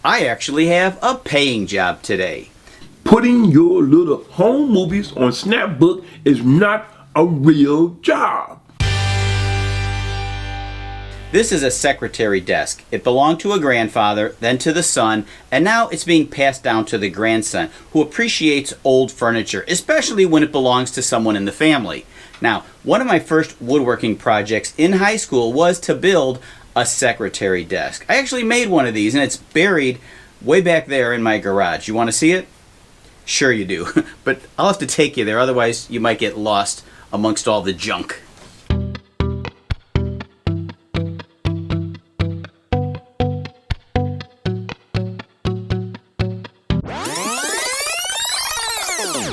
I actually have a paying job today. Putting your little home movies on Snapbook is not a real job. This is a secretary desk. It belonged to a grandfather, then to the son, and now it's being passed down to the grandson, who appreciates old furniture, especially when it belongs to someone in the family. Now, one of my first woodworking projects in high school was to build a secretary desk. I actually made one of these, and it's buried way back there in my garage. You want to see it? Sure you do, but I'll have to take you there, otherwise you might get lost amongst all the junk.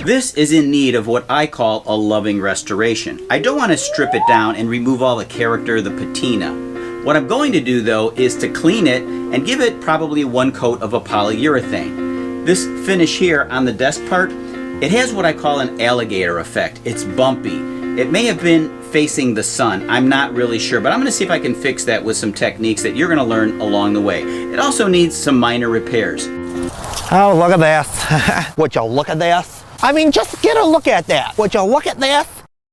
This is in need of what I call a loving restoration. I don't want to strip it down and remove all the character, the patina. What I'm going to do though is to clean it and give it probably one coat of a polyurethane. This finish here on the desk part, it has what I call an alligator effect. It's bumpy. It may have been facing the sun. I'm not really sure, but I'm going to see if I can fix that with some techniques that you're going to learn along the way. It also needs some minor repairs. Oh, look at this. Would you look at this? I mean, just get a look at that. Would you look at this?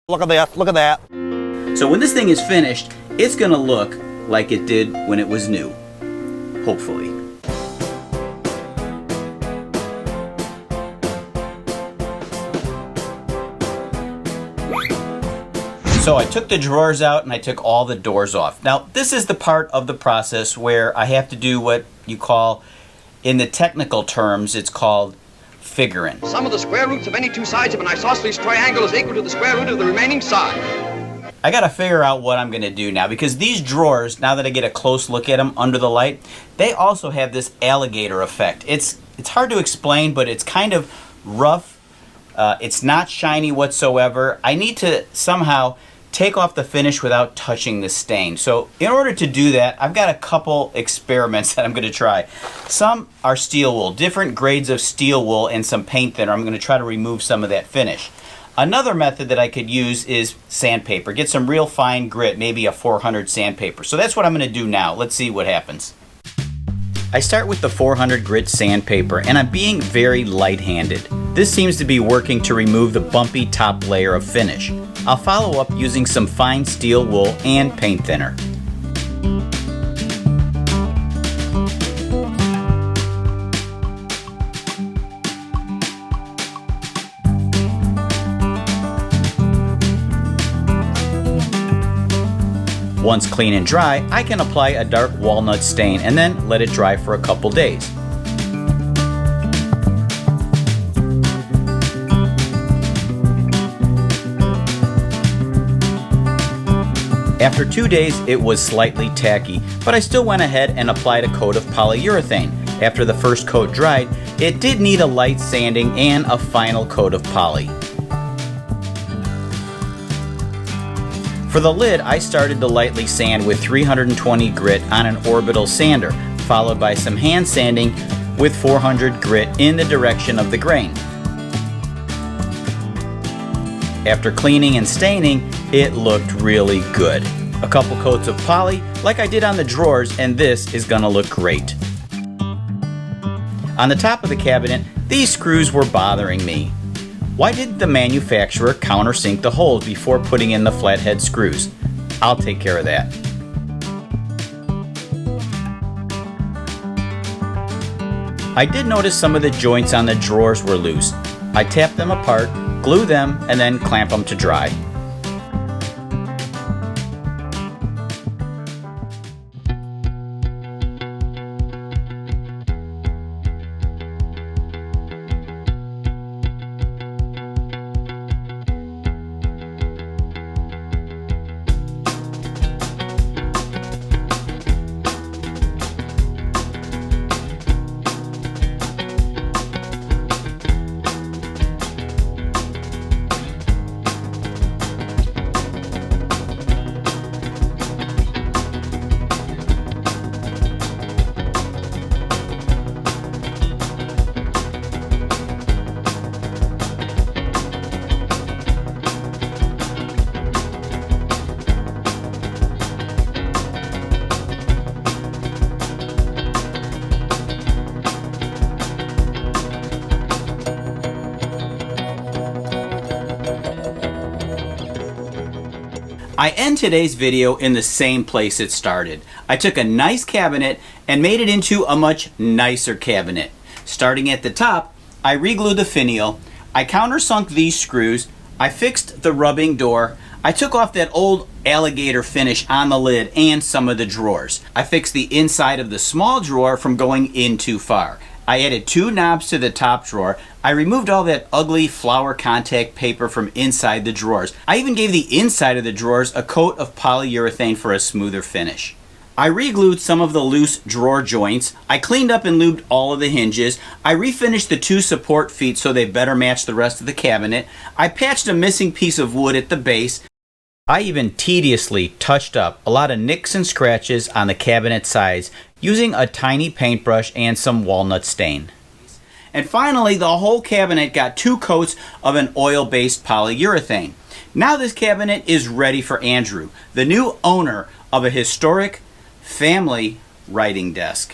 Look at this, look at that. So when this thing is finished, it's going to look like it did when it was new. Hopefully. So I took the drawers out and I took all the doors off. Now, this is the part of the process where I have to do what you call, in the technical terms, it's called figuring. Sum of the square roots of any two sides of an isosceles triangle is equal to the square root of the remaining side. I gotta figure out what I'm gonna do now, because these drawers, now that I get a close look at them under the light, they also have this alligator effect. It's hard to explain, but it's kind of rough. It's not shiny whatsoever. I need to somehow take off the finish without touching the stain. So in order to do that, I've got a couple experiments that I'm going to try. Some are steel wool, different grades of steel wool and some paint thinner. I'm going to try to remove some of that finish. Another method that I could use is sandpaper. Get some real fine grit, maybe a 400 sandpaper. So that's what I'm going to do now. Let's see what happens. I start with the 400 grit sandpaper, and I'm being very light-handed. This seems to be working to remove the bumpy top layer of finish. I'll follow up using some fine steel wool and paint thinner. Once clean and dry, I can apply a dark walnut stain and then let it dry for a couple days. After 2 days, it was slightly tacky, but I still went ahead and applied a coat of polyurethane. After the first coat dried, it did need a light sanding and a final coat of poly. For the lid, I started to lightly sand with 320 grit on an orbital sander, followed by some hand sanding with 400 grit in the direction of the grain. After cleaning and staining, it looked really good. A couple coats of poly, like I did on the drawers, and this is gonna look great. On the top of the cabinet, these screws were bothering me. Why didn't the manufacturer countersink the holes before putting in the flathead screws? I'll take care of that. I did notice some of the joints on the drawers were loose. I tapped them apart, glue them, and then clamp them to dry. I end today's video in the same place it started. I took a nice cabinet and made it into a much nicer cabinet. Starting at the top, I re-glued the finial, I countersunk these screws, I fixed the rubbing door, I took off that old alligator finish on the lid and some of the drawers. I fixed the inside of the small drawer from going in too far. I added 2 knobs to the top drawer. I removed all that ugly flower contact paper from inside the drawers. I even gave the inside of the drawers a coat of polyurethane for a smoother finish. I re-glued some of the loose drawer joints. I cleaned up and lubed all of the hinges. I refinished the 2 support feet so they better match the rest of the cabinet. I patched a missing piece of wood at the base. I even tediously touched up a lot of nicks and scratches on the cabinet sides using a tiny paintbrush and some walnut stain. And finally, the whole cabinet got 2 coats of an oil-based polyurethane. Now this cabinet is ready for Andrew, the new owner of a historic family writing desk.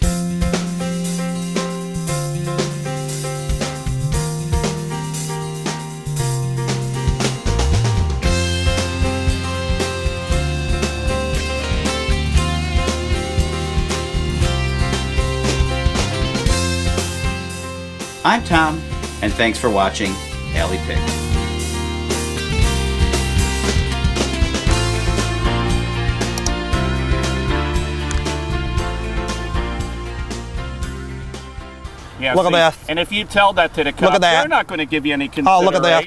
I'm Tom, and thanks for watching Alley Pig. Yeah, Look at that. And if you tell that to the cops, Look at that. they're not going to give you any consideration. Oh, look at that.